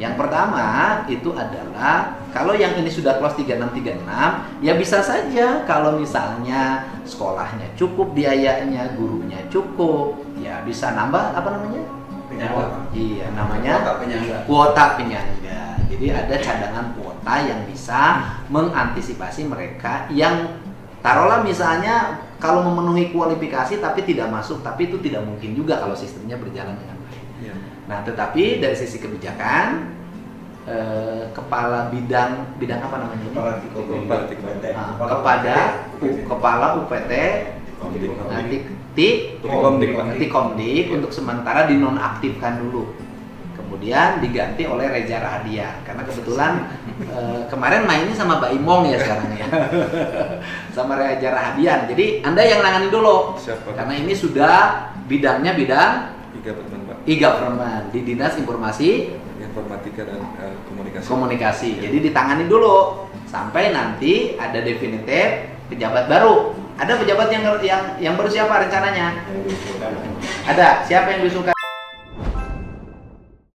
Yang pertama itu adalah kalau yang ini sudah kelas 3636 ya bisa saja kalau misalnya sekolahnya cukup biayanya, gurunya cukup, ya bisa nambah apa namanya? Penyangga. Iya, namanya Kuota penyangga. kuota penyangga. Jadi ada cadangan kuota yang bisa mengantisipasi mereka yang taruhlah misalnya kalau memenuhi kualifikasi tapi tidak masuk, tapi itu tidak mungkin juga kalau sistemnya berjalan dengan baik. Iya. Nah, tetapi dari sisi kebijakan, kepala bidang apa namanya ini? Kepada kepala UPT nanti Tikomdik untuk sementara dinonaktifkan dulu. Kemudian diganti oleh Reza Rahadian karena kebetulan kemarin mainnya sama Mbak Imong ya sekarang ya. Sama Reza Rahadian. Jadi Anda yang nangani dulu. Siapa? Karena ini sudah bidangnya bidang E-government, Pak. e-government di Dinas Informasi Informatika dan Komunikasi. Jadi ditangani dulu sampai nanti ada definitif pejabat baru. Ada pejabat yang baru siapa rencananya? Ada. Siapa yang diusulkan?